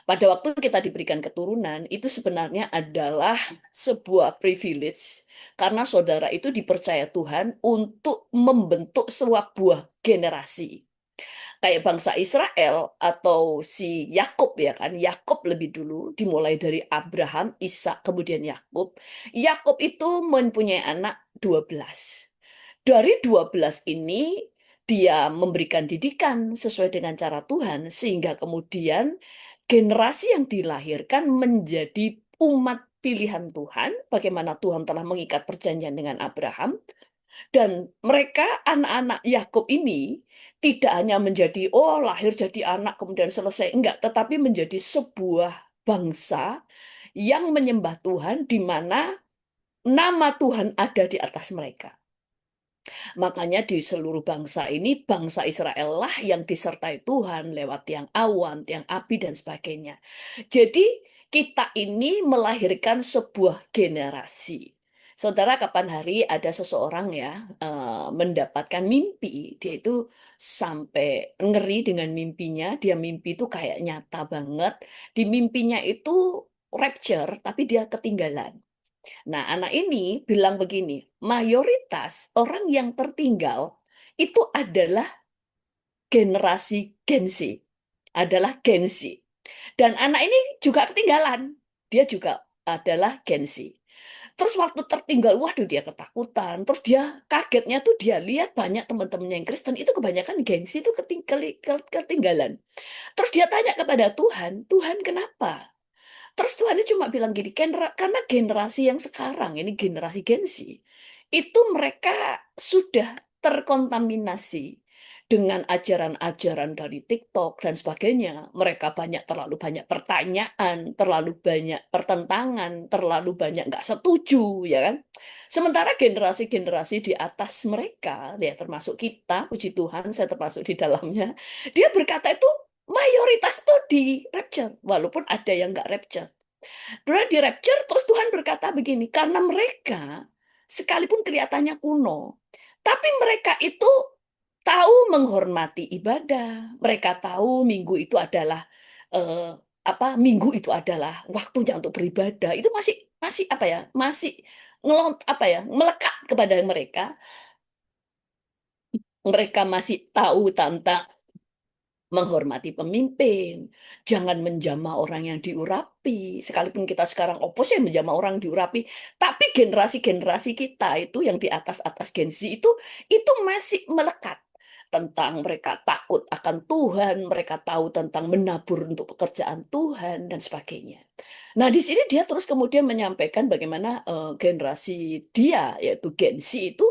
Pada waktu kita diberikan keturunan, itu sebenarnya adalah sebuah privilege karena saudara itu dipercaya Tuhan untuk membentuk sebuah generasi. Kayak bangsa Israel atau si Yakub ya kan. Yakub lebih dulu dimulai dari Abraham, Ishak, kemudian Yakub. Yakub itu mempunyai anak 12. Dari 12 ini dia memberikan didikan sesuai dengan cara Tuhan sehingga kemudian generasi yang dilahirkan menjadi umat pilihan Tuhan, bagaimana Tuhan telah mengikat perjanjian dengan Abraham, dan mereka anak-anak Yakub ini tidak hanya menjadi oh lahir jadi anak kemudian selesai, enggak, tetapi menjadi sebuah bangsa yang menyembah Tuhan di mana nama Tuhan ada di atas mereka. Makanya di seluruh bangsa ini, bangsa Israel lah yang disertai Tuhan lewat tiang awan, tiang api, dan sebagainya. Jadi kita ini melahirkan sebuah generasi. Saudara, kapan hari ada seseorang ya mendapatkan mimpi, dia itu sampai ngeri dengan mimpinya, dia mimpi itu kayak nyata banget. Di mimpinya itu rapture, tapi dia ketinggalan. Nah, anak ini bilang begini, mayoritas orang yang tertinggal itu adalah generasi Gen Z, adalah Gen Z. Dan anak ini juga ketinggalan, dia juga adalah Gen Z. Terus waktu tertinggal, waduh dia ketakutan. Terus dia kagetnya tuh dia lihat banyak teman-temannya yang Kristen itu kebanyakan Gen Z itu ketinggalan. Terus dia tanya kepada Tuhan, Tuhan kenapa? Terus Tuhan itu cuma bilang gini, karena generasi yang sekarang, ini generasi Gen Z, itu mereka sudah terkontaminasi dengan ajaran-ajaran dari TikTok dan sebagainya. Mereka terlalu banyak pertanyaan, terlalu banyak pertentangan, terlalu banyak nggak setuju, ya kan? Sementara generasi-generasi di atas mereka, ya termasuk kita, puji Tuhan, saya termasuk di dalamnya, dia berkata itu mayoritas tuh di rapture, walaupun ada yang nggak rapture. Berarti di rapture, terus Tuhan berkata begini, karena mereka sekalipun kelihatannya kuno, tapi mereka itu tahu menghormati ibadah. Mereka tahu minggu itu adalah eh, minggu itu adalah waktunya untuk beribadah. Itu masih masih apa ya? Masih melekat kepada mereka. Mereka masih tahu tentang menghormati pemimpin, jangan menjamah orang yang diurapi. Sekalipun kita sekarang opposite menjamah orang diurapi, tapi generasi-generasi kita itu yang di atas-atas Gen Z itu masih melekat tentang mereka takut akan Tuhan, mereka tahu tentang menabur untuk pekerjaan Tuhan dan sebagainya. Nah, di sini dia terus kemudian menyampaikan bagaimana generasi dia yaitu Gen Z itu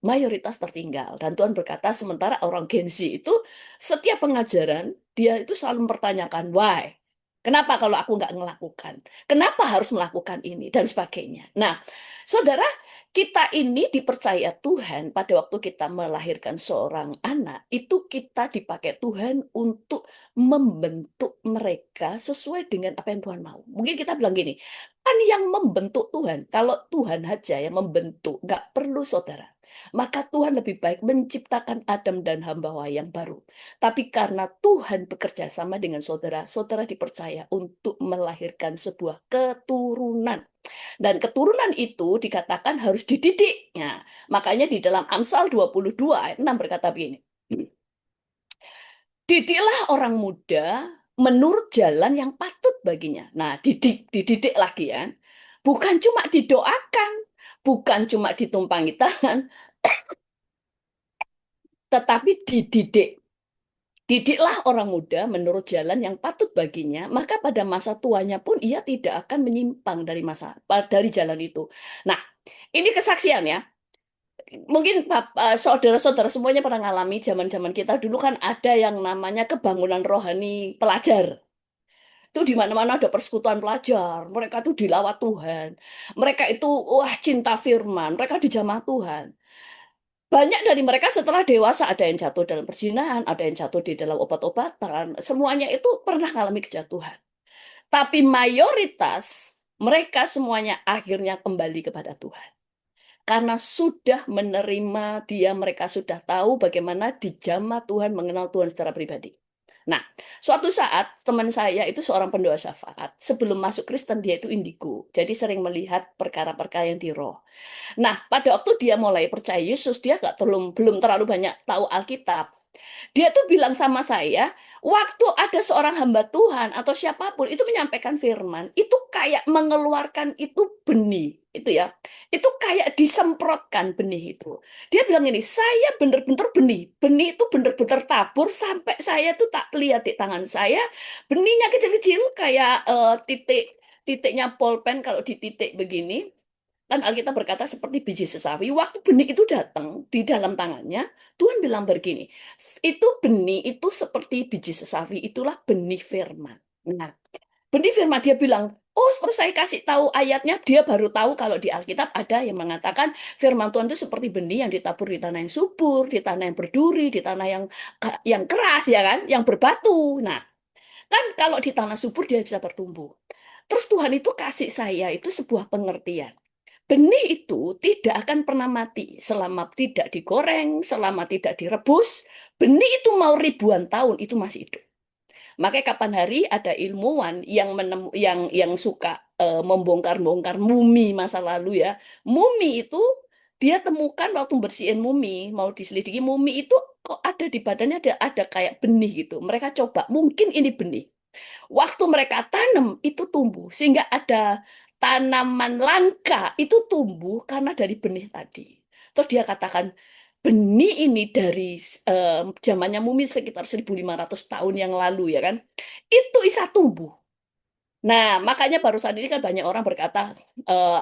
mayoritas tertinggal. Dan Tuhan berkata, sementara orang Gen Z itu setiap pengajaran, dia itu selalu mempertanyakan, why? Kenapa kalau aku nggak melakukan? Kenapa harus melakukan ini? Dan sebagainya. Nah, saudara, kita ini dipercaya Tuhan pada waktu kita melahirkan seorang anak, itu kita dipakai Tuhan untuk membentuk mereka sesuai dengan apa yang Tuhan mau. Mungkin kita bilang gini, kan yang membentuk Tuhan, kalau Tuhan aja yang membentuk, nggak perlu saudara. Maka Tuhan lebih baik menciptakan Adam dan Hawa yang baru. Tapi karena Tuhan bekerja sama dengan saudara, saudara dipercaya untuk melahirkan sebuah keturunan. Dan keturunan itu dikatakan harus dididik. Nah, makanya di dalam Amsal 22 ayat 6 berkata begini. Didiklah orang muda menurut jalan yang patut baginya. Nah, dididik lagi ya. Bukan cuma didoakan, bukan cuma ditumpangi tangan, tetapi dididik. Didiklah orang muda menurut jalan yang patut baginya, maka pada masa tuanya pun ia tidak akan menyimpang dari jalan itu. Nah, ini kesaksian ya. Mungkin saudara-saudara semuanya pernah ngalami zaman-zaman kita dulu kan ada yang namanya kebangunan rohani pelajar. Itu di mana-mana ada persekutuan pelajar. Mereka itu dilawat Tuhan. Mereka itu wah cinta firman. Mereka dijamah Tuhan. Banyak dari mereka setelah dewasa ada yang jatuh dalam perzinahan, ada yang jatuh di dalam obat-obatan. Semuanya itu pernah mengalami kejatuhan. Tapi mayoritas mereka semuanya akhirnya kembali kepada Tuhan. Karena sudah menerima dia, mereka sudah tahu bagaimana dijamah Tuhan, mengenal Tuhan secara pribadi. Nah, suatu saat teman saya itu seorang pendoa syafaat. Sebelum masuk Kristen dia itu indigo. Jadi sering melihat perkara-perkara yang di roh. Nah, pada waktu dia mulai percaya Yesus, dia nggak belum terlalu banyak tahu Alkitab. Dia tuh bilang sama saya, waktu ada seorang hamba Tuhan atau siapapun itu menyampaikan firman, itu kayak mengeluarkan itu benih, itu ya. Itu kayak disemprotkan benih itu. Dia bilang ini, saya bener-bener benih. Benih itu bener-bener tabur sampai saya tuh tak lihat di tangan saya, benihnya kecil-kecil kayak titiknya pulpen kalau dititik begini. Kan Alkitab berkata seperti biji sesawi, waktu benih itu datang di dalam tangannya, Tuhan bilang begini, itu benih itu seperti biji sesawi, itulah benih firman. Nah, benih firman dia bilang, oh terus saya kasih tahu ayatnya, dia baru tahu kalau di Alkitab ada yang mengatakan firman Tuhan itu seperti benih yang ditabur di tanah yang subur, di tanah yang berduri, di tanah yang keras ya kan, yang berbatu. Nah, kan kalau di tanah subur dia bisa bertumbuh. Terus Tuhan itu kasih saya itu sebuah pengertian. Benih itu tidak akan pernah mati selama tidak digoreng, selama tidak direbus. Benih itu mau ribuan tahun itu masih hidup. Makanya kapan hari ada ilmuwan yang suka membongkar-bongkar mumi masa lalu ya. Mumi itu dia temukan waktu bersihin mumi, mau diselidiki mumi itu kok ada di badannya ada kayak benih gitu. Mereka coba, mungkin ini benih. Waktu mereka tanam itu tumbuh sehingga ada tanaman langka itu tumbuh karena dari benih tadi. Terus dia katakan benih ini dari zamannya Mumi sekitar 1.500 tahun yang lalu ya kan. Itu bisa tumbuh. Nah, makanya barusan ini kan banyak orang berkata,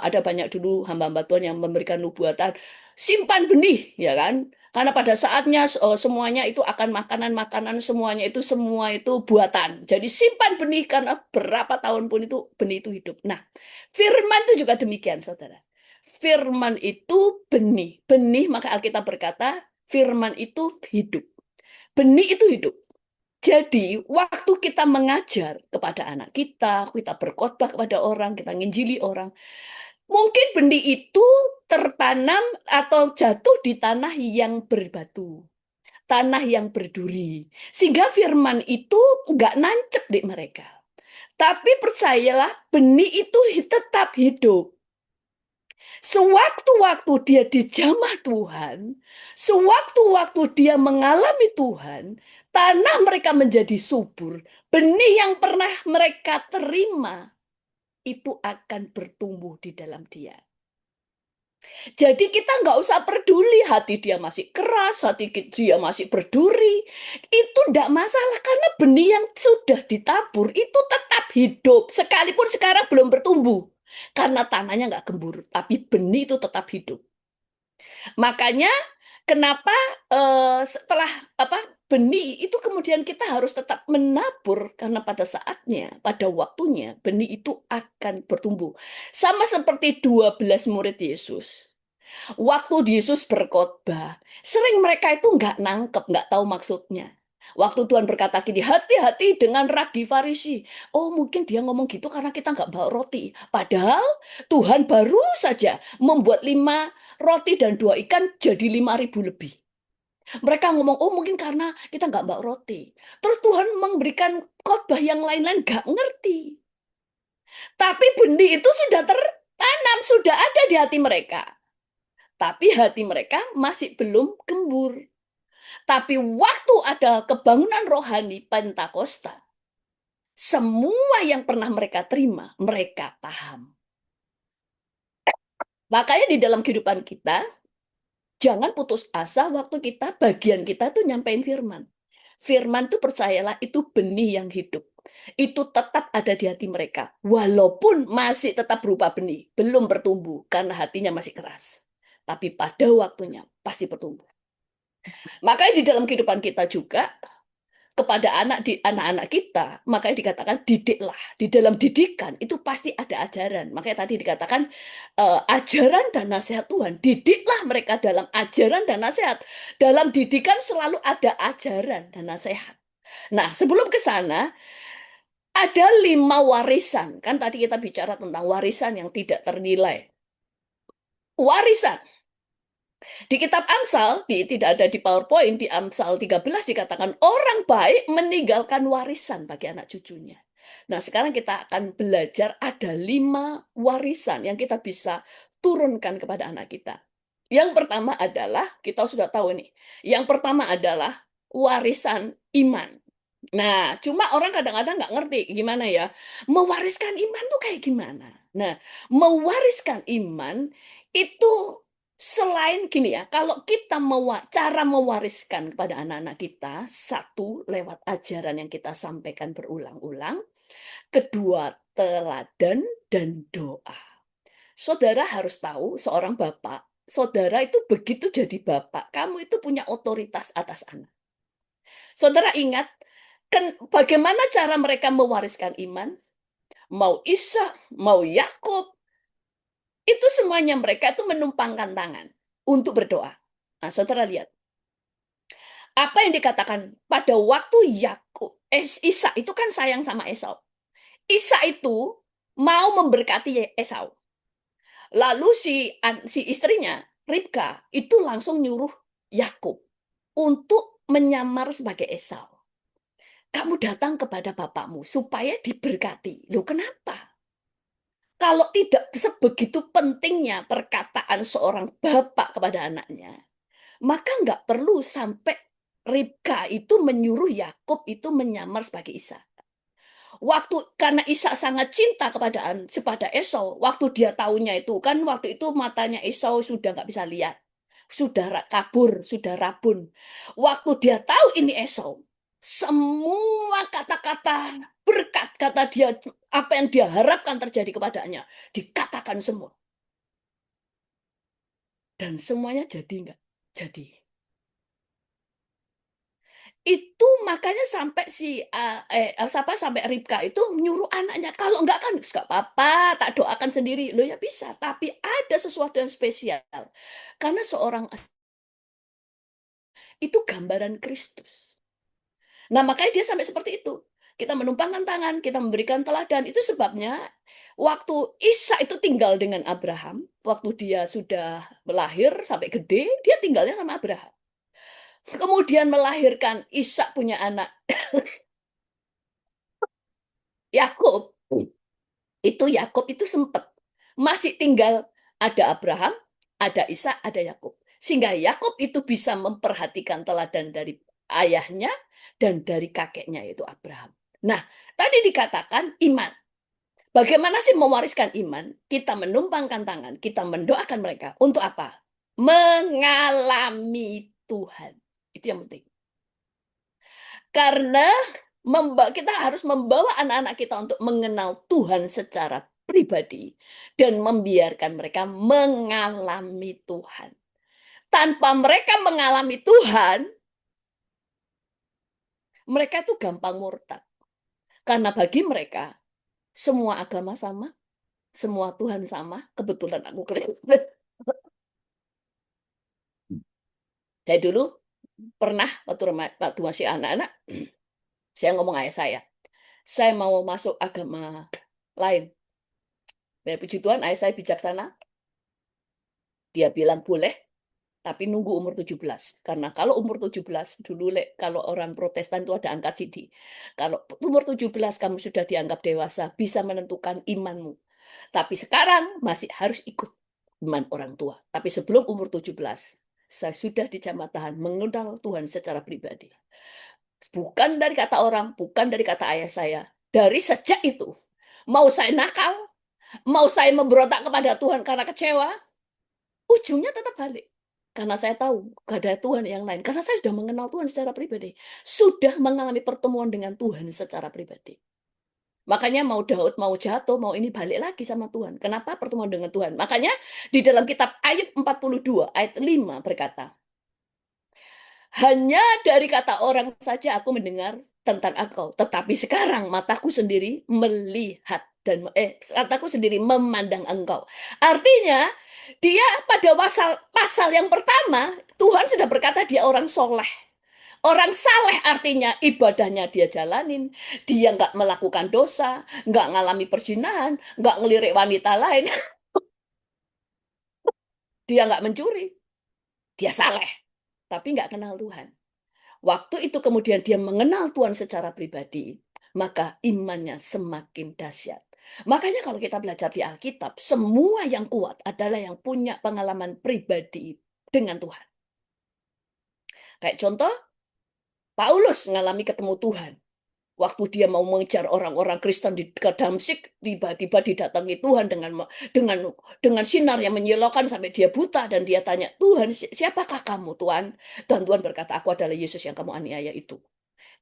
ada banyak dulu hamba-hamba Tuhan yang memberikan nubuatan, simpan benih, ya kan? Karena pada saatnya semuanya itu akan makanan-makanan, semua itu buatan. Jadi simpan benih karena berapa tahun pun itu benih itu hidup. Nah, firman itu juga demikian, saudara. Firman itu benih. Benih, maka Alkitab berkata, firman itu hidup. Benih itu hidup. Jadi, waktu kita mengajar kepada anak kita berkhotbah kepada orang, kita nginjili orang, mungkin benih itu tertanam atau jatuh di tanah yang berbatu, tanah yang berduri. Sehingga firman itu nggak nancep di mereka. Tapi percayalah, benih itu tetap hidup. Sewaktu-waktu dia dijamah Tuhan, sewaktu-waktu dia mengalami Tuhan, tanah mereka menjadi subur. Benih yang pernah mereka terima itu akan bertumbuh di dalam dia. Jadi kita nggak usah peduli hati dia masih keras, hati dia masih berduri. Itu tidak masalah karena benih yang sudah ditabur itu tetap hidup. Sekalipun sekarang belum bertumbuh. Karena tanahnya nggak gembur, tapi benih itu tetap hidup. Makanya kenapa setelah apa benih itu kemudian kita harus tetap menabur karena pada saatnya, pada waktunya benih itu akan bertumbuh. Sama seperti 12 murid Yesus. Waktu Yesus berkhotbah, sering mereka itu nggak nangkep, nggak tahu maksudnya. Waktu Tuhan berkata gini, hati-hati dengan ragi Farisi. Oh mungkin dia ngomong gitu karena kita nggak bawa roti. Padahal Tuhan baru saja membuat 5 roti dan 2 ikan jadi 5.000 lebih. Mereka ngomong, oh mungkin karena kita nggak bawa roti. Terus Tuhan memberikan khotbah yang lain-lain nggak ngerti. Tapi benih itu sudah tertanam, sudah ada di hati mereka. Tapi hati mereka masih belum gembur. Tapi waktu ada kebangunan rohani Pentakosta, semua yang pernah mereka terima, mereka paham. Makanya di dalam kehidupan kita, jangan putus asa waktu bagian kita tuh nyampein firman. Firman tuh percayalah itu benih yang hidup. Itu tetap ada di hati mereka. Walaupun masih tetap berupa benih, belum bertumbuh karena hatinya masih keras. Tapi pada waktunya pasti bertumbuh. Makanya di dalam kehidupan kita juga kepada anak-anak kita, makanya dikatakan didiklah. Di dalam didikan itu pasti ada ajaran. Makanya tadi dikatakan ajaran dan nasihat Tuhan. Didiklah mereka dalam ajaran dan nasihat. Dalam didikan selalu ada ajaran dan nasihat. Nah, sebelum ke sana, ada 5 warisan. Kan tadi kita bicara tentang warisan yang tidak ternilai. Warisan Di kitab Amsal, tidak ada di PowerPoint, di Amsal 13 dikatakan orang baik meninggalkan warisan bagi anak cucunya. Nah, sekarang kita akan belajar ada 5 warisan yang kita bisa turunkan kepada anak kita. Yang pertama adalah, kita sudah tahu nih, yang pertama adalah warisan iman. Nah, cuma orang kadang-kadang nggak ngerti gimana ya, mewariskan iman tuh kayak gimana. Nah, mewariskan iman itu selain gini ya, kalau kita cara mewariskan kepada anak-anak kita, satu, lewat ajaran yang kita sampaikan berulang-ulang, kedua, teladan dan doa. Saudara harus tahu, seorang bapak, saudara itu begitu jadi bapak, kamu itu punya otoritas atas anak. Saudara ingat, bagaimana cara mereka mewariskan iman? Mau Isa, mau Yakub, itu semuanya mereka itu menumpangkan tangan untuk berdoa. Nah, saudara lihat, apa yang dikatakan pada waktu Yakub, Isa itu kan sayang sama Esau. Isa itu mau memberkati Esau. Lalu si istrinya, Ribka, itu langsung nyuruh Yakub untuk menyamar sebagai Esau. Kamu datang kepada bapakmu supaya diberkati. Loh, kenapa? Kalau tidak sebegitu pentingnya perkataan seorang bapak kepada anaknya, maka nggak perlu sampai Ribka itu menyuruh Yakub itu menyamar sebagai Isa. Karena Isa sangat cinta kepada Esau, waktu dia tahunya itu kan waktu itu matanya Esau sudah nggak bisa lihat, sudah kabur, sudah rabun. Waktu dia tahu ini Esau, semua kata-kata berkat kata dia, apa yang dia harapkan terjadi kepadanya dikatakan semua, dan semuanya jadi nggak jadi. Itu makanya sampai sampai Ribka itu nyuruh anaknya, kalau enggak kan enggak apa-apa, tak doakan sendiri. Loh ya bisa, tapi ada sesuatu yang spesial. Karena seorang itu gambaran Kristus. Nah, makanya dia sampai seperti itu. Kita menumpangkan tangan, kita memberikan teladan. Itu sebabnya waktu Isa itu tinggal dengan Abraham, waktu dia sudah lahir sampai gede, dia tinggalnya sama Abraham. Kemudian melahirkan Ishak punya anak Yakub. Itu Yakub itu sempat masih tinggal ada Abraham, ada Ishak, ada Yakub. Sehingga Yakub itu bisa memperhatikan teladan dari ayahnya dan dari kakeknya yaitu Abraham. Nah, tadi dikatakan iman. Bagaimana sih mewariskan iman? Kita menumpangkan tangan, kita mendoakan mereka. Untuk apa? Mengalami Tuhan. Itu yang penting. Karena kita harus membawa anak-anak kita untuk mengenal Tuhan secara pribadi dan membiarkan mereka mengalami Tuhan. Tanpa mereka mengalami Tuhan, mereka itu gampang murtad. Karena bagi mereka, semua agama sama, semua Tuhan sama. Kebetulan aku Kristen. Saya dulu pernah waktu masih anak-anak, saya ngomong ayah saya mau masuk agama lain. Ya, puji Tuhan, ayah saya bijaksana. Dia bilang boleh, tapi nunggu umur 17. Karena kalau umur 17, dulu kalau orang Protestan itu ada angkat sidi. Kalau umur 17 kamu sudah dianggap dewasa, bisa menentukan imanmu. Tapi sekarang masih harus ikut iman orang tua. Tapi sebelum umur 17, saya sudah di jambatan mengenal Tuhan secara pribadi. Bukan dari kata orang, bukan dari kata ayah saya. Dari sejak itu, mau saya nakal, mau saya memberontak kepada Tuhan karena kecewa, ujungnya tetap balik. Karena saya tahu gak ada Tuhan yang lain. Karena saya sudah mengenal Tuhan secara pribadi. Sudah mengalami pertemuan dengan Tuhan secara pribadi. Makanya mau Daud, mau jatuh, mau ini balik lagi sama Tuhan. Kenapa pertemuan dengan Tuhan? Makanya di dalam kitab Ayub 42 ayat 5 berkata, hanya dari kata orang saja aku mendengar tentang engkau. Tetapi sekarang mataku sendiri melihat dan mataku sendiri memandang engkau. Artinya dia pada pasal yang pertama Tuhan sudah berkata dia orang soleh. Orang saleh artinya ibadahnya dia jalanin. Dia nggak melakukan dosa, nggak ngalami perzinahan, nggak ngelirik wanita lain. Dia nggak mencuri. Dia saleh, tapi nggak kenal Tuhan. Waktu itu kemudian dia mengenal Tuhan secara pribadi, maka imannya semakin dahsyat. Makanya kalau kita belajar di Alkitab, semua yang kuat adalah yang punya pengalaman pribadi dengan Tuhan. Kayak contoh, Paulus mengalami ketemu Tuhan. Waktu dia mau mengejar orang-orang Kristen di ke Damsyik, tiba-tiba didatangi Tuhan dengan sinar yang menyilaukan sampai dia buta dan dia tanya, Tuhan, siapakah kamu, Tuhan? Dan Tuhan berkata, aku adalah Yesus yang kamu aniaya itu.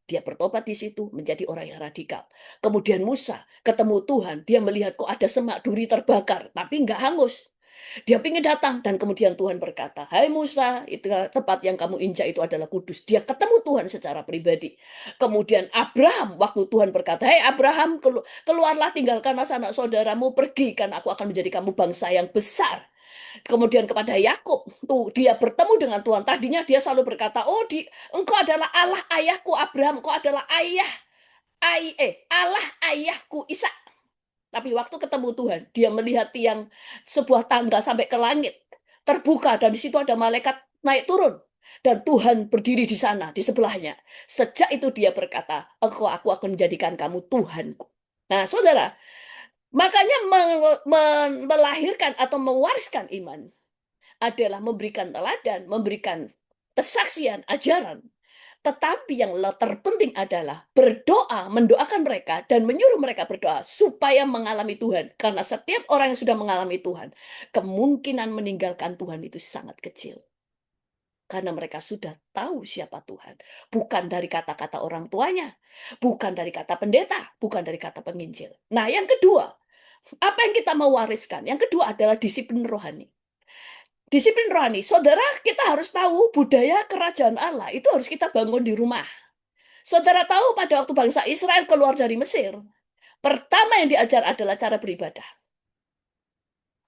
Dia bertobat di situ menjadi orang yang radikal. Kemudian Musa ketemu Tuhan, dia melihat kok ada semak duri terbakar, tapi nggak hangus. Dia ingin datang dan kemudian Tuhan berkata, Hai Musa, itu tempat yang kamu injak itu adalah kudus. Dia ketemu Tuhan secara pribadi. Kemudian Abraham, waktu Tuhan berkata, Hai Abraham, keluarlah tinggalkan anak saudaramu, pergi kan aku akan menjadi kamu bangsa yang besar. Kemudian kepada Yakub, tuh dia bertemu dengan Tuhan. Tadinya dia selalu berkata, "Oh, engkau adalah Allah ayahku Abraham, engkau adalah Allah ayahku Ishak." Tapi waktu ketemu Tuhan, dia melihat tiang sebuah tangga sampai ke langit terbuka dan di situ ada malaikat naik turun dan Tuhan berdiri di sana di sebelahnya. Sejak itu dia berkata, aku akan menjadikan kamu Tuhanku." Nah, saudara, makanya melahirkan atau mewariskan iman adalah memberikan teladan, memberikan kesaksian, ajaran. Tetapi yang terpenting adalah berdoa, mendoakan mereka, dan menyuruh mereka berdoa supaya mengalami Tuhan. Karena setiap orang yang sudah mengalami Tuhan, kemungkinan meninggalkan Tuhan itu sangat kecil. Karena mereka sudah tahu siapa Tuhan. Bukan dari kata-kata orang tuanya, bukan dari kata pendeta, bukan dari kata penginjil. Nah, yang kedua, apa yang kita mau wariskan? Yang kedua adalah disiplin rohani. Disiplin rohani, saudara, kita harus tahu budaya kerajaan Allah itu harus kita bangun di rumah. Saudara tahu pada waktu bangsa Israel keluar dari Mesir, pertama yang diajar adalah cara beribadah.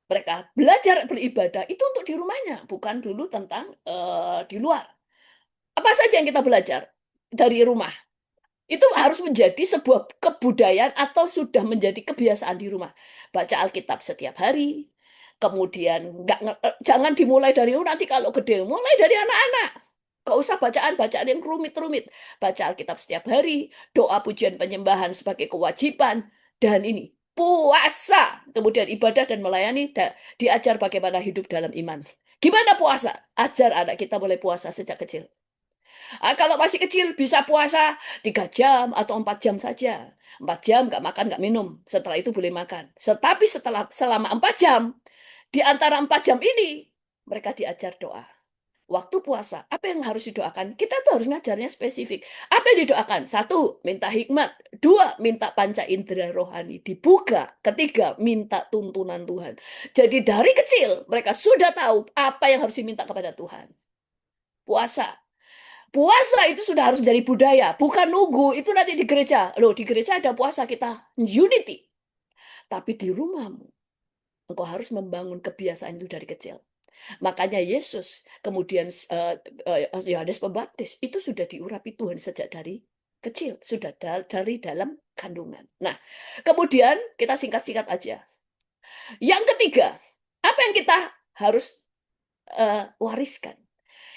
Mereka belajar beribadah itu untuk di rumahnya, bukan dulu tentang di luar. Apa saja yang kita belajar dari rumah? Itu harus menjadi sebuah kebudayaan atau sudah menjadi kebiasaan di rumah. Baca Alkitab setiap hari, kemudian jangan dimulai dari nanti kalau gede, mulai dari anak-anak. Gak usah bacaan-bacaan yang rumit-rumit. Baca Alkitab setiap hari, doa pujian penyembahan sebagai kewajiban, dan ini puasa, kemudian ibadah dan melayani, diajar bagaimana hidup dalam iman. Gimana puasa? Ajar anak kita boleh puasa sejak kecil. Kalau masih kecil bisa puasa 3 jam atau 4 jam saja. 4 jam nggak makan, nggak minum. Setelah itu boleh makan. Tetapi selama 4 jam, di antara 4 jam ini, mereka diajar doa. Waktu puasa, apa yang harus didoakan? Kita tuh harus ngajarnya spesifik. Apa yang didoakan? Satu, minta hikmat. Dua, minta panca indera rohani. Dibuka. Ketiga, minta tuntunan Tuhan. Jadi dari kecil, mereka sudah tahu apa yang harus diminta kepada Tuhan. Puasa. Puasa itu sudah harus menjadi budaya, bukan nunggu. Itu nanti di gereja. Loh, di gereja ada puasa kita unity. Tapi di rumahmu, engkau harus membangun kebiasaan itu dari kecil. Makanya Yesus, kemudian Yohanes Pembaptis, itu sudah diurapi Tuhan sejak dari kecil. Sudah dari dalam kandungan. Nah, kemudian kita singkat-singkat aja. Yang ketiga, apa yang kita harus wariskan?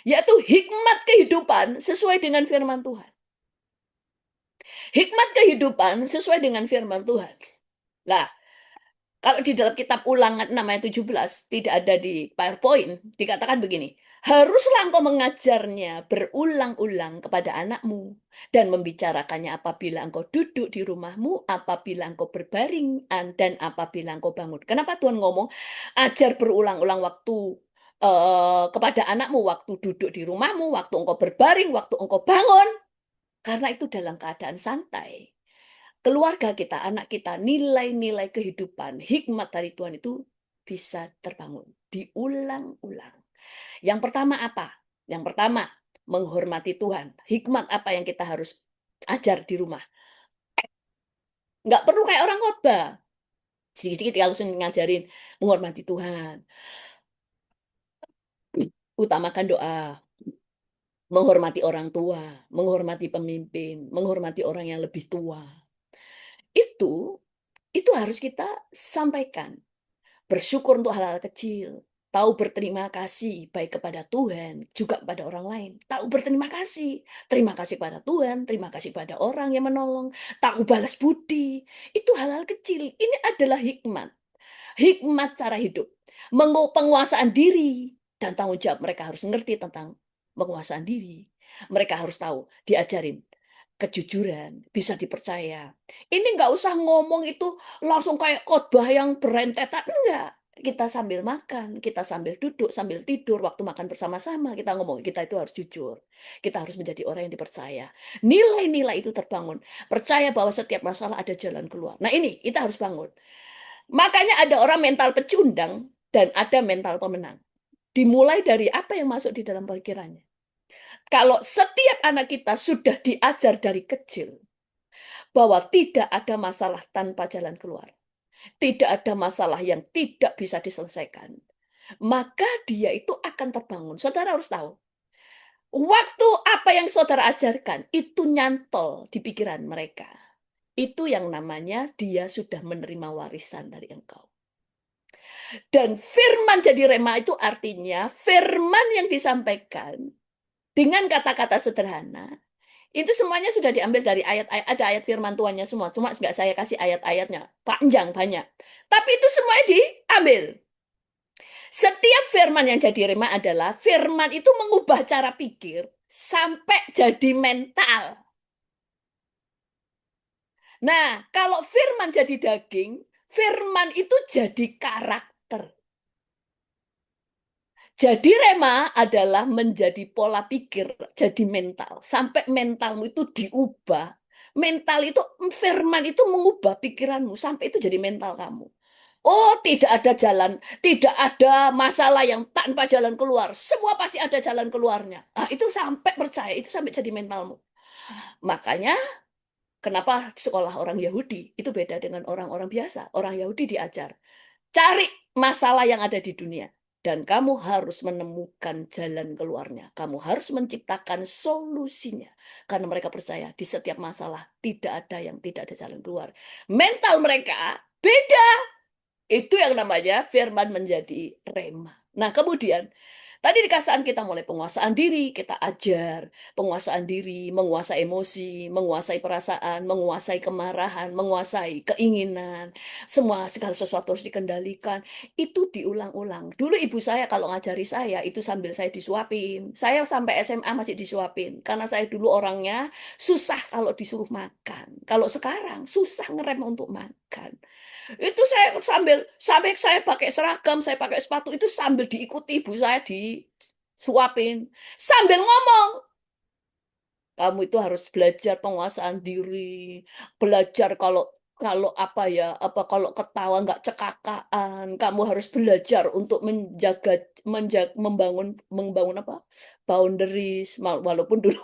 Yaitu hikmat kehidupan sesuai dengan firman Tuhan. Hikmat kehidupan sesuai dengan firman Tuhan. Nah, kalau di dalam kitab Ulangan 6 ayat 17, tidak ada di PowerPoint, dikatakan begini, haruslah engkau mengajarnya berulang-ulang kepada anakmu dan membicarakannya apabila engkau duduk di rumahmu, apabila engkau berbaring, dan apabila engkau bangun. Kenapa Tuhan ngomong ajar berulang-ulang waktu kepada anakmu, waktu duduk di rumahmu, waktu engkau berbaring, waktu engkau bangun? Karena itu dalam keadaan santai. Keluarga kita, anak kita, nilai-nilai kehidupan, hikmat dari Tuhan itu bisa terbangun. Diulang-ulang. Yang pertama apa? Yang pertama, menghormati Tuhan. Hikmat apa yang kita harus ajar di rumah? Nggak perlu kayak orang khotbah. Sedikit-sedikit kalau ngajarin menghormati Tuhan. Utamakan doa. Menghormati orang tua. Menghormati pemimpin. Menghormati orang yang lebih tua. Itu harus kita sampaikan. Bersyukur untuk hal-hal kecil. Tahu berterima kasih baik kepada Tuhan, juga kepada orang lain. Tahu berterima kasih. Terima kasih pada Tuhan, terima kasih pada orang yang menolong. Tahu balas budi. Itu hal-hal kecil. Ini adalah hikmat. Hikmat cara hidup. Penguasaan diri. Dan tanggung jawab mereka harus mengerti tentang penguasaan diri. Mereka harus tahu, diajarin. Kejujuran, bisa dipercaya. Ini nggak usah ngomong itu langsung kayak khotbah yang berentetan. Enggak. Kita sambil makan, kita sambil duduk, sambil tidur, waktu makan bersama-sama, kita ngomong, kita itu harus jujur. Kita harus menjadi orang yang dipercaya. Nilai-nilai itu terbangun. Percaya bahwa setiap masalah ada jalan keluar. Nah ini, kita harus bangun. Makanya ada orang mental pecundang dan ada mental pemenang. Dimulai dari apa yang masuk di dalam pikirannya. Kalau setiap anak kita sudah diajar dari kecil bahwa tidak ada masalah tanpa jalan keluar, tidak ada masalah yang tidak bisa diselesaikan, maka dia itu akan terbangun. Saudara harus tahu, waktu apa yang saudara ajarkan itu nyantol di pikiran mereka. Itu yang namanya dia sudah menerima warisan dari engkau. Dan firman jadi rema itu artinya firman yang disampaikan dengan kata-kata sederhana, itu semuanya sudah diambil dari ayat-ayat, ada ayat firman Tuhannya semua. Cuma nggak saya kasih ayat-ayatnya, panjang banyak. Tapi itu semuanya diambil. Setiap firman yang jadi rema adalah firman itu mengubah cara pikir sampai jadi mental. Nah, kalau firman jadi daging, firman itu jadi karakter. Jadi rema adalah menjadi pola pikir, jadi mental. Sampai mentalmu itu diubah. Mental itu, firman itu mengubah pikiranmu. Sampai itu jadi mental kamu. Oh, tidak ada jalan. Tidak ada masalah yang tanpa jalan keluar. Semua pasti ada jalan keluarnya. Nah, itu sampai percaya. Itu sampai jadi mentalmu. Makanya, kenapa sekolah orang Yahudi itu beda dengan orang-orang biasa. Orang Yahudi diajar. Cari masalah yang ada di dunia. Dan kamu harus menemukan jalan keluarnya. Kamu harus menciptakan solusinya. Karena mereka percaya di setiap masalah tidak ada yang tidak ada jalan keluar. Mental mereka beda. Itu yang namanya firman menjadi rema. Nah kemudian tadi di kasaan kita mulai penguasaan diri, kita ajar penguasaan diri, menguasai emosi, menguasai perasaan, menguasai kemarahan, menguasai keinginan, semua segala sesuatu harus dikendalikan. Itu diulang-ulang. Dulu ibu saya kalau ngajari saya itu sambil saya disuapin. Saya sampai SMA masih disuapin karena saya dulu orangnya susah kalau disuruh makan. Kalau sekarang susah ngerem untuk makan. Itu saya sampai saya pakai seragam, saya pakai sepatu itu sambil diikuti ibu saya disuapin, sambil ngomong. Kamu itu harus belajar penguasaan diri, belajar kalau kalau apa ya, apa kalau ketawa nggak cekakaan, kamu harus belajar untuk membangun membangun apa? Boundaries, walaupun dulu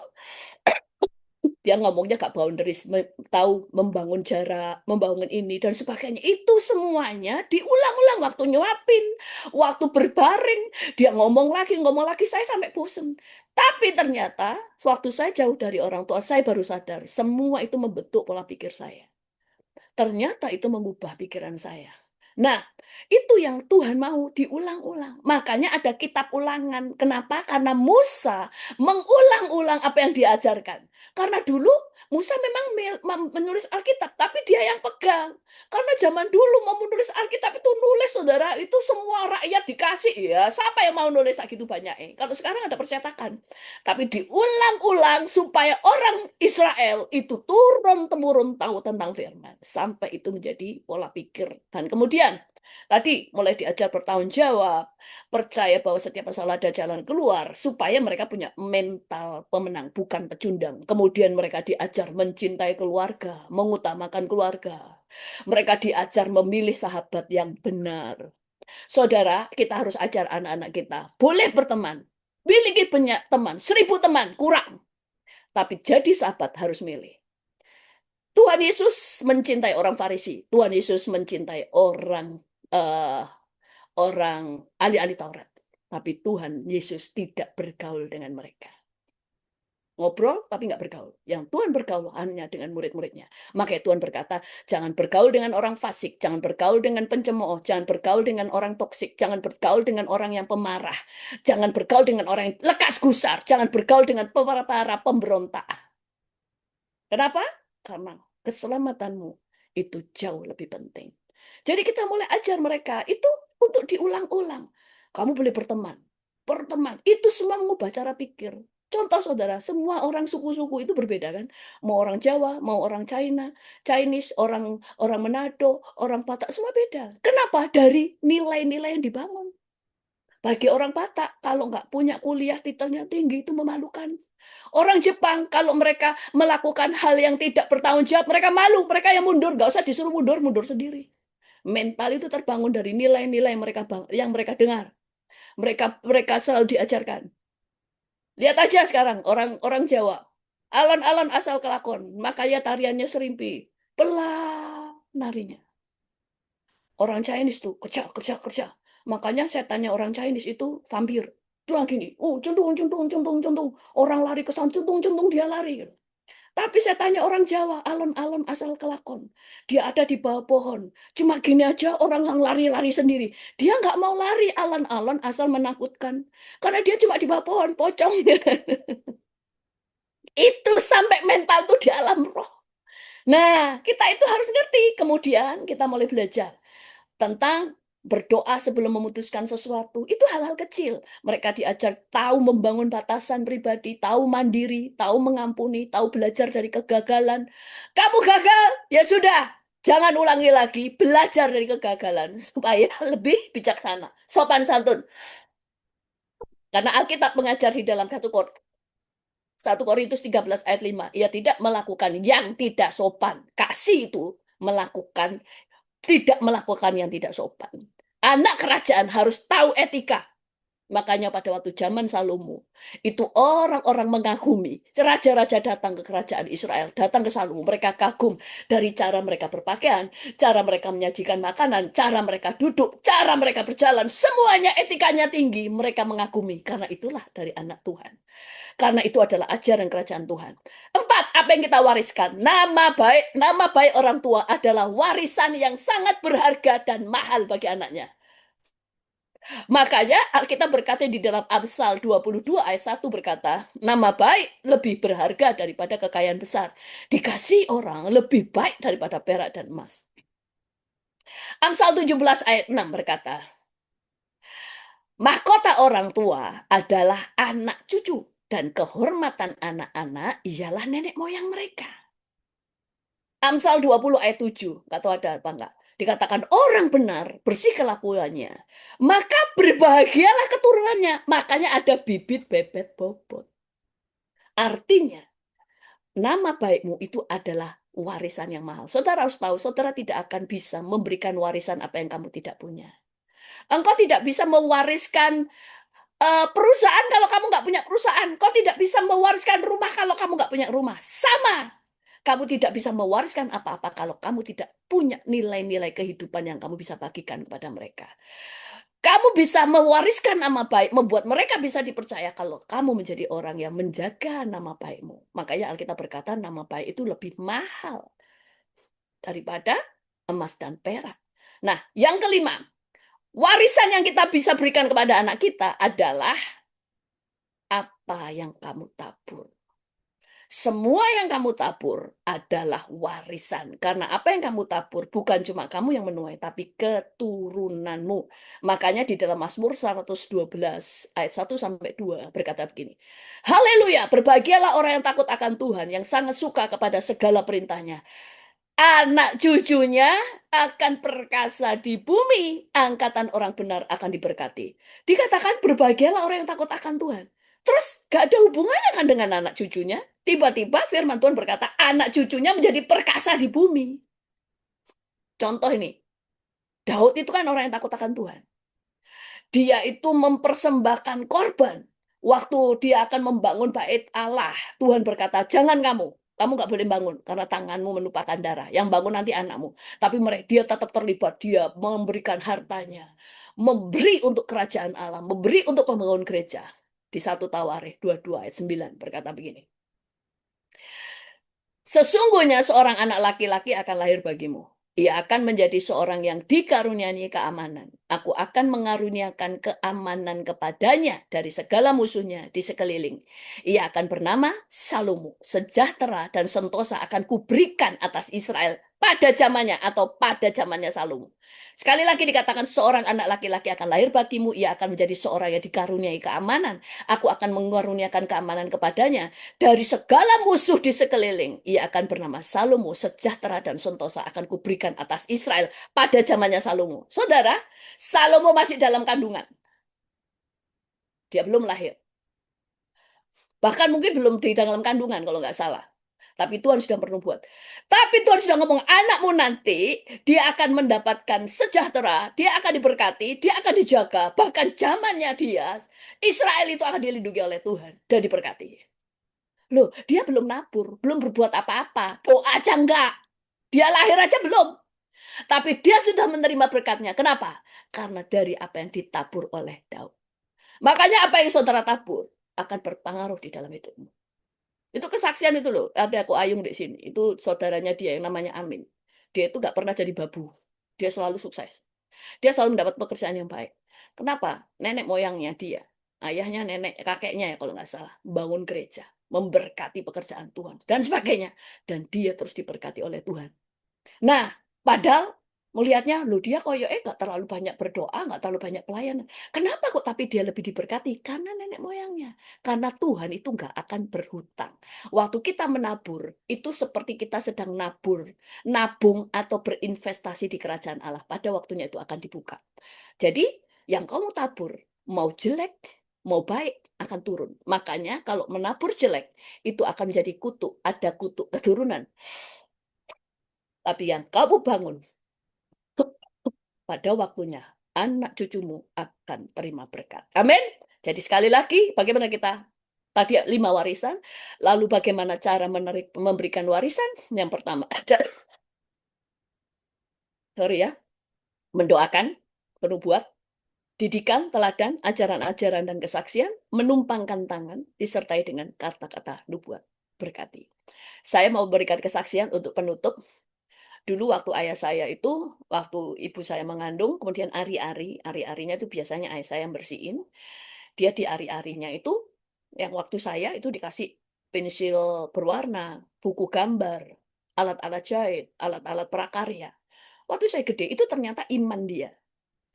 dia ngomongnya gak boundaries, tahu membangun jarak, membangun ini dan sebagainya. Itu semuanya diulang-ulang waktu nyuapin, waktu berbaring, dia ngomong lagi, saya sampai bosen. Tapi ternyata, waktu saya jauh dari orang tua, saya baru sadar, semua itu membentuk pola pikir saya. Ternyata itu mengubah pikiran saya. Nah, itu yang Tuhan mau diulang-ulang. Makanya ada kitab ulangan. Kenapa? Karena Musa mengulang-ulang apa yang diajarkan. Karena dulu Musa memang menulis Alkitab, tapi dia yang pegang. Karena zaman dulu mau menulis Alkitab itu nulis, saudara, itu semua rakyat dikasih. Ya, siapa yang mau nulis gitu banyak? Kalau sekarang ada percetakan. Tapi diulang-ulang supaya orang Israel itu turun-temurun tahu tentang firman. Sampai itu menjadi pola pikir. Dan kemudian, tadi mulai diajar bertanggung jawab, percaya bahwa setiap masalah ada jalan keluar, supaya mereka punya mental pemenang, bukan pecundang. Kemudian mereka diajar mencintai keluarga, mengutamakan keluarga. Mereka diajar memilih sahabat yang benar. Saudara, kita harus ajar anak-anak kita. Boleh berteman. Miliki banyak teman. 1.000 teman, kurang. Tapi jadi sahabat harus milih. Tuhan Yesus mencintai orang Farisi. Tuhan Yesus mencintai orang eh, orang ahli-ahli Taurat. Tapi Tuhan Yesus tidak bergaul dengan mereka. Ngobrol tapi nggak bergaul. Yang Tuhan bergaul hanya dengan murid-muridnya. Makanya Tuhan berkata, jangan bergaul dengan orang fasik, jangan bergaul dengan pencemooh, jangan bergaul dengan orang toksik, jangan bergaul dengan orang yang pemarah, jangan bergaul dengan orang yang lekas gusar, jangan bergaul dengan para pemberontak. Kenapa? Karena keselamatanmu itu jauh lebih penting. Jadi kita mulai ajar mereka itu untuk diulang-ulang. Kamu boleh berteman. Berteman. Itu semua mengubah cara pikir. Contoh saudara, semua orang suku-suku itu berbeda kan. Mau orang Jawa, mau orang China, Chinese, orang orang Manado, orang Batak, semua beda. Kenapa? Dari nilai-nilai yang dibangun. Bagi orang Batak, kalau nggak punya kuliah titelnya tinggi itu memalukan. Orang Jepang, kalau mereka melakukan hal yang tidak bertanggung jawab, mereka malu. Mereka yang mundur, nggak usah disuruh mundur, mundur sendiri. Mental itu terbangun dari nilai-nilai yang mereka dengar. Mereka mereka selalu diajarkan. Lihat aja sekarang orang-orang Jawa. Alon-alon asal kelakon, makanya tariannya serimpi. Pelan narinya. Orang Chinese tuh kerja, kerja, kerja. Makanya setannya orang Chinese itu vampir. Itu lagi nih, centung, centung, centung, centung. Orang lari ke sana, centung, centung, dia lari. Gitu. Tapi saya tanya orang Jawa, alon-alon asal kelakon. Dia ada di bawah pohon. Cuma gini aja orang yang lari-lari sendiri. Dia nggak mau lari alon-alon asal menakutkan. Karena dia cuma di bawah pohon, pocong. Itu sampai mental tuh di alam roh. Nah, kita itu harus ngerti. Kemudian kita mulai belajar tentang berdoa sebelum memutuskan sesuatu. Itu hal-hal kecil. Mereka diajar tahu membangun batasan pribadi, tahu mandiri, tahu mengampuni, tahu belajar dari kegagalan. Kamu gagal, ya sudah. Jangan ulangi lagi, belajar dari kegagalan supaya lebih bijaksana, sopan santun. Karena Alkitab mengajar di dalam 1 Korintus 13 ayat 5, ia tidak melakukan yang tidak sopan. Kasih itu melakukan tidak melakukan yang tidak sopan. Anak kerajaan harus tahu etika. Makanya pada waktu zaman Salomo, itu orang-orang mengagumi. Raja-raja datang ke kerajaan Israel, datang ke Salomo. Mereka kagum dari cara mereka berpakaian, cara mereka menyajikan makanan, cara mereka duduk, cara mereka berjalan. Semuanya etikanya tinggi. Mereka mengagumi. Karena itulah dari anak Tuhan. Karena itu adalah ajaran kerajaan Tuhan. 4, apa yang kita wariskan? Nama baik orang tua adalah warisan yang sangat berharga dan mahal bagi anaknya. Makanya Alkitab berkata di dalam Amsal 22 ayat 1 berkata, nama baik lebih berharga daripada kekayaan besar. Dikasih orang lebih baik daripada perak dan emas. Amsal 17 ayat 6 berkata, mahkota orang tua adalah anak cucu dan kehormatan anak-anak ialah nenek moyang mereka. Amsal 20 ayat 7, nggak tahu ada apa enggak. Dikatakan orang benar, bersih kelakuannya, maka berbahagialah keturunannya. Makanya ada bibit bebet bobot. Artinya, nama baikmu itu adalah warisan yang mahal. Saudara harus tahu, saudara tidak akan bisa memberikan warisan apa yang kamu tidak punya. Engkau tidak bisa mewariskan perusahaan kalau kamu nggak punya perusahaan. Kau tidak bisa mewariskan rumah kalau kamu nggak punya rumah. Sama. Kamu tidak bisa mewariskan apa-apa kalau kamu tidak punya nilai-nilai kehidupan yang kamu bisa bagikan kepada mereka. Kamu bisa mewariskan nama baik, membuat mereka bisa dipercaya kalau kamu menjadi orang yang menjaga nama baikmu. Makanya Alkitab berkata nama baik itu lebih mahal daripada emas dan perak. Nah, yang kelima, warisan yang kita bisa berikan kepada anak kita adalah apa yang kamu tabur. Semua yang kamu tabur adalah warisan. Karena apa yang kamu tabur bukan cuma kamu yang menuai, tapi keturunanmu. Makanya di dalam Mazmur 112 ayat 1-2 berkata begini. Haleluya, berbahagialah orang yang takut akan Tuhan, yang sangat suka kepada segala perintahnya. Anak cucunya akan perkasa di bumi, angkatan orang benar akan diberkati. Dikatakan berbahagialah orang yang takut akan Tuhan. Terus gak ada hubungannya kan dengan anak cucunya. Tiba-tiba firman Tuhan berkata anak cucunya menjadi perkasa di bumi. Contoh ini, Daud itu kan orang yang takut akan Tuhan. Dia itu mempersembahkan korban. Waktu dia akan membangun bait Allah, Tuhan berkata, jangan kamu nggak boleh bangun karena tanganmu menumpahkan darah. Yang bangun nanti anakmu. Tapi dia tetap terlibat. Dia memberikan hartanya, memberi untuk kerajaan Allah, memberi untuk pembangunan gereja. Di 1 Tawarikh 22 ayat 9 berkata begini. Sesungguhnya seorang anak laki-laki akan lahir bagimu. Ia akan menjadi seorang yang dikaruniai keamanan. Aku akan mengaruniakan keamanan kepadanya dari segala musuhnya di sekeliling. Ia akan bernama Salomo. Sejahtera dan sentosa akan kuberikan atas Israel pada zamannya atau pada zamannya Salomo. Sekali lagi dikatakan seorang anak laki-laki akan lahir bagimu. Ia akan menjadi seorang yang dikaruniai keamanan. Aku akan mengaruniakan keamanan kepadanya dari segala musuh di sekeliling. Ia akan bernama Salomo, sejahtera dan sentosa akan kuberikan atas Israel pada zamannya Salomo. Saudara, Salomo masih dalam kandungan. Dia belum lahir. Bahkan mungkin belum di dalam kandungan kalau nggak salah. Tapi Tuhan sudah bernubuat. Tapi Tuhan sudah ngomong, anakmu nanti, dia akan mendapatkan sejahtera, dia akan diberkati, dia akan dijaga. Bahkan zamannya dia, Israel itu akan dilindungi oleh Tuhan dan diberkati. Loh, dia belum nabur, belum berbuat apa-apa. Doa aja enggak. Dia lahir aja belum. Tapi dia sudah menerima berkatnya. Kenapa? Karena dari apa yang ditabur oleh Daud. Makanya apa yang saudara tabur akan berpengaruh di dalam hidupmu. Itu kesaksian itu loh. Ada aku Ayung di sini. Itu saudaranya dia yang namanya Amin. Dia itu nggak pernah jadi babu. Dia selalu sukses. Dia selalu mendapat pekerjaan yang baik. Kenapa? Nenek moyangnya dia, ayahnya, nenek, kakeknya ya kalau nggak salah, bangun gereja, memberkati pekerjaan Tuhan, dan sebagainya. Dan dia terus diberkati oleh Tuhan. Nah, padahal melihatnya, loh dia koyoknya nggak terlalu banyak berdoa, nggak terlalu banyak pelayanan. Kenapa kok tapi dia lebih diberkati? Karena nenek moyangnya. Karena Tuhan itu nggak akan berhutang. Waktu kita menabur, itu seperti kita sedang nabur, nabung atau berinvestasi di kerajaan Allah. Pada waktunya itu akan dibuka. Jadi, yang kamu tabur, mau jelek, mau baik, akan turun. Makanya kalau menabur jelek, itu akan menjadi kutuk. Ada kutuk keturunan. Tapi yang kamu bangun, pada waktunya anak cucumu akan terima berkat. Amin. Jadi sekali lagi, bagaimana kita tadi 5 warisan, lalu bagaimana cara memberikan warisan? Yang pertama ada, sorry ya, mendoakan, penubuat, didikan, teladan, ajaran-ajaran dan kesaksian, menumpangkan tangan, disertai dengan kata-kata nubuat. Berkati. Saya mau berikan kesaksian untuk penutup. Dulu waktu ayah saya itu, waktu ibu saya mengandung, kemudian ari-arinya itu biasanya ayah saya yang bersihin. Dia di ari-arinya itu, yang waktu saya itu dikasih pensil berwarna, buku gambar, alat-alat jahit, alat-alat prakarya. Waktu saya gede, itu ternyata iman dia.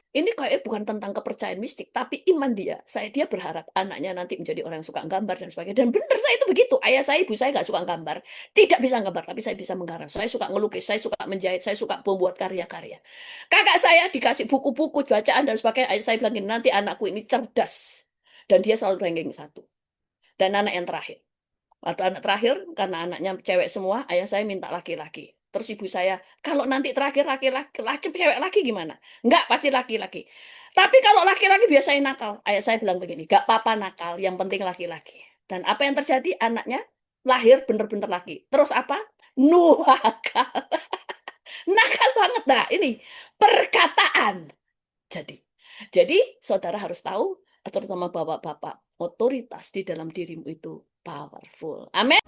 Ini kayaknya bukan tentang kepercayaan mistik, tapi iman dia. Dia berharap anaknya nanti menjadi orang yang suka gambar dan sebagainya. Dan benar saya itu begitu. Ayah saya, ibu saya nggak suka gambar. Tidak bisa gambar, tapi saya bisa menggambar. Saya suka ngelukis, saya suka menjahit, saya suka membuat karya-karya. Kakak saya dikasih buku-buku, bacaan dan sebagainya. Ayah saya bilang, nanti anakku ini cerdas. Dan dia selalu ranking 1. Dan anak yang terakhir. Waktu anak terakhir, karena anaknya cewek semua, ayah saya minta laki-laki. Terus ibu saya, kalau nanti terakhir laki-laki, cewek lagi gimana? Enggak, pasti laki-laki. Tapi kalau laki-laki biasanya nakal. Ayah saya bilang begini, enggak apa-apa nakal, yang penting laki-laki. Dan apa yang terjadi? Anaknya lahir bener-bener laki. Terus apa? Nuhakal. Nakal banget. Nah, ini perkataan. Jadi saudara harus tahu, terutama bapak-bapak, otoritas di dalam dirimu itu powerful. Amin.